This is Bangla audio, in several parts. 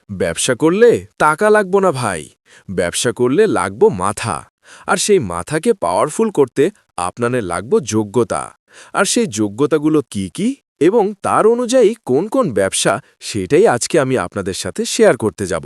ব্যবসা করলে টাকা লাগবো না ভাই, ব্যবসা করলে লাগবো মাথা। আর সেই মাথাকে পাওয়ারফুল করতে আপনাদের লাগবো যোগ্যতা। আর সেই যোগ্যতাগুলো কি কি এবং তার অনুযায়ী কোন কোন ব্যবসা, সেটাই আজকে আমি আপনাদের সাথে শেয়ার করতে যাব।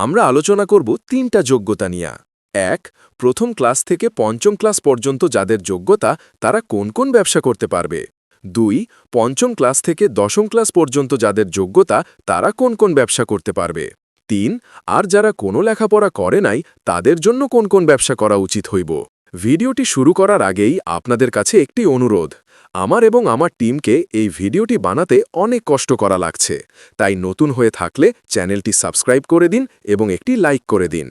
আমরা আলোচনা করব 3টা যোগ্যতা নিয়ে। 1. প্রথম ক্লাস থেকে পঞ্চম ক্লাস পর্যন্ত যাদের যোগ্যতা, তারা কোন কোন ব্যবসা করতে পারবে। 2. পঞ্চম ক্লাস থেকে দশম ক্লাস পর্যন্ত যাদের যোগ্যতা, তারা কোন কোন ব্যবসা করতে পারবে। 3. আর যারা কোনো লেখাপড়া করে নাই, তাদের জন্য কোন কোন ব্যবসা করা উচিত হইব। ভিডিওটি শুরু করার আগেই আপনাদের কাছে একটি অনুরোধ। আমার এবং আমার টিমকে এই ভিডিওটি বানাতে অনেক কষ্ট করা লাগছে, তাই নতুন হয়ে থাকলে চ্যানেলটি সাবস্ক্রাইব করে দিন এবং একটি লাইক করে দিন।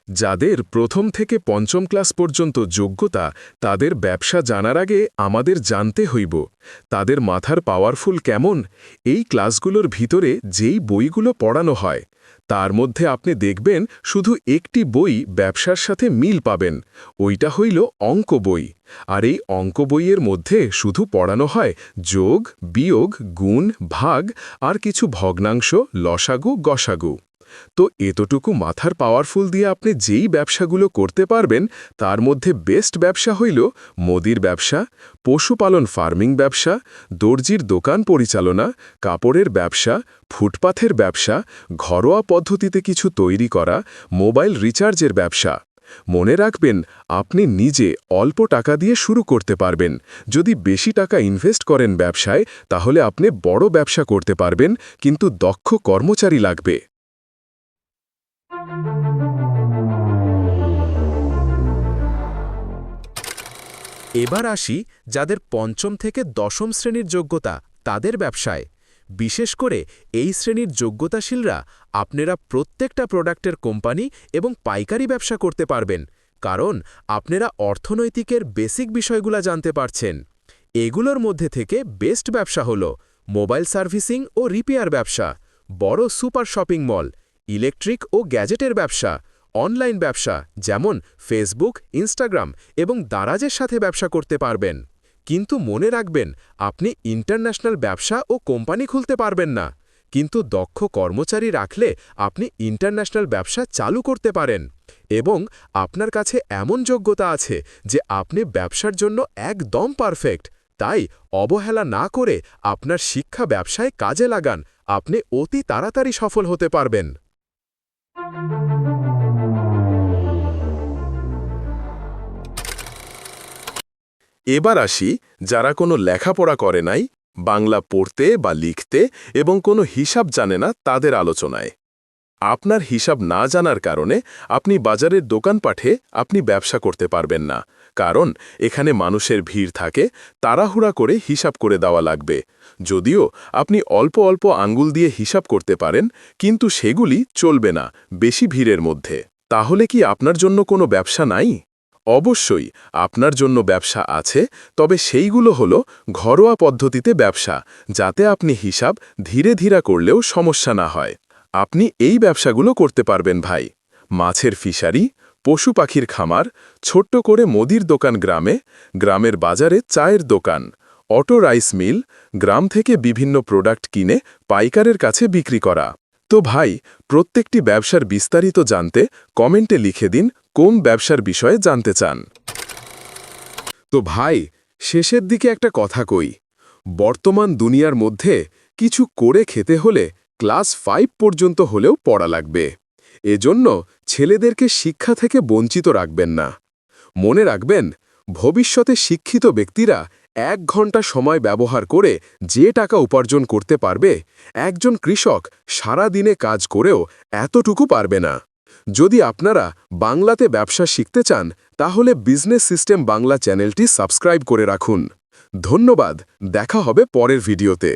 যাদের প্রথম থেকে পঞ্চম ক্লাস পর্যন্ত যোগ্যতা, তাদের ব্যবসা জানার আগে আমাদের জানতে হইব তাদের মাথার পাওয়ারফুল কেমন। এই ক্লাসগুলোর ভিতরে যেই বইগুলো পড়ানো হয়, তার মধ্যে আপনি দেখবেন শুধু একটি বই ব্যবসার সাথে মিল পাবেন, ওইটা হইল অঙ্ক বই। আর এই অঙ্ক বইয়ের মধ্যে শুধু পড়ানো হয় যোগ, বিয়োগ, গুণ, ভাগ আর কিছু ভগ্নাংশ, লসাগু, গসাগু। তো এতটুকু মাথার পাওয়ারফুল দিয়ে আপনি যেই ব্যবসাগুলো করতে পারবেন, তার মধ্যে বেস্ট ব্যবসা হইল মুদির ব্যবসা, পশুপালন ফার্মিং ব্যবসা, দর্জির দোকান পরিচালনা, কাপড়ের ব্যবসা, ফুটপাথের ব্যবসা, ঘরোয়া পদ্ধতিতে কিছু তৈরি করা, মোবাইল রিচার্জের ব্যবসা। মনে রাখবেন, আপনি নিজে অল্প টাকা দিয়ে শুরু করতে পারবেন। যদি বেশি টাকা ইনভেস্ট করেন ব্যবসায়, তাহলে আপনি বড় ব্যবসা করতে পারবেন, কিন্তু দক্ষ কর্মচারী লাগবে। এবার আসি যাদের পঞ্চম থেকে দশম শ্রেণীর যোগ্যতা, তাদের ব্যবসায়। বিশেষ করে এই শ্রেণীর যোগ্যতাশীলরা আপনারা প্রত্যেকটা প্রোডাক্টের কোম্পানি এবং পাইকারি ব্যবসা করতে পারবেন, কারণ আপনারা অর্থনৈতিকের বেসিক বিষয়গুলো জানতে পারছেন। এগুলোর মধ্যে থেকে বেস্ট ব্যবসা হল মোবাইল সার্ভিসিং ও রিপেয়ার ব্যবসা, বড় সুপার শপিং মল, ইলেকট্রিক ও গ্যাজেটের ব্যবসা, অনলাইন ব্যবসা যেমন ফেসবুক, ইনস্টাগ্রাম এবং দারাজের সাথে ব্যবসা করতে পারবেন। কিন্তু মনে রাখবেন, আপনি ইন্টারন্যাশনাল ব্যবসা ও কোম্পানি খুলতে পারবেন না, কিন্তু দক্ষ কর্মচারী রাখলে আপনি ইন্টারন্যাশনাল ব্যবসা চালু করতে পারেন। এবং আপনার কাছে এমন যোগ্যতা আছে যে আপনি ব্যবসার জন্য একদম পারফেক্ট। তাই অবহেলা না করে আপনার শিক্ষা ব্যবসায় কাজে লাগান, আপনি অতি তাড়াতাড়ি সফল হতে পারবেন। এবার আসি যারা কোনো লেখাপড়া করে নাই, বাংলা পড়তে বা লিখতে এবং কোনো হিসাব জানে না, তাদের আলোচনায়। আপনার হিসাব না জানার কারণে আপনি বাজারের দোকানপাটে আপনি ব্যবসা করতে পারবেন না, কারণ এখানে মানুষের ভিড় থাকে, তাড়াহুড়া করে হিসাব করে দেওয়া লাগবে। যদিও আপনি অল্প অল্প আঙ্গুল দিয়ে হিসাব করতে পারেন, কিন্তু সেগুলি চলবে না বেশি ভিড়ের মধ্যে। তাহলে কি আপনার জন্য কোনো ব্যবসা নাই? অবশ্যই আপনার জন্য ব্যবসা আছে, তবে সেইগুলো হলো ঘরোয়া পদ্ধতিতে ব্যবসা, যাতে আপনি হিসাব ধীরে ধীরে করলেও সমস্যা না হয়। আপনি এই ব্যবসাগুলো করতে পারবেন ভাই। মাছের ফিশারি, পশু পাখির খামার, ছোট্ট করে মুদির দোকান গ্রামে, গ্রামের বাজারে চায়ের দোকান, অটো রাইস মিল, গ্রাম থেকে বিভিন্ন প্রোডাক্ট কিনে পাইকারের কাছে বিক্রি করা। তো ভাই, প্রত্যেকটি ব্যবসার বিস্তারিত জানতে কমেন্টে লিখে দিন কোন ব্যবসার বিষয়ে জানতে চান। তো ভাই, শেষের দিকে একটা কথা কই। বর্তমান দুনিয়ার মধ্যে কিছু করে খেতে হলে ক্লাস 5 পর্যন্ত হলেও পড়া লাগবে। এজন্য ছেলেদেরকে শিক্ষা থেকে বঞ্চিত রাখবেন না। মনে রাখবেন, ভবিষ্যতে শিক্ষিত ব্যক্তিরা 1 ঘন্টা সময় ব্যবহার করে যে টাকা উপার্জন করতে পারবে, একজন কৃষক সারা দিনে কাজ করেও এতটুকু পারবে না। যদি আপনারা বাংলাতে ব্যবসা শিখতে চান, তাহলে বিজনেস সিস্টেম বাংলা চ্যানেলটি সাবস্ক্রাইব করে রাখুন। ধন্যবাদ, দেখা হবে পরের ভিডিওতে।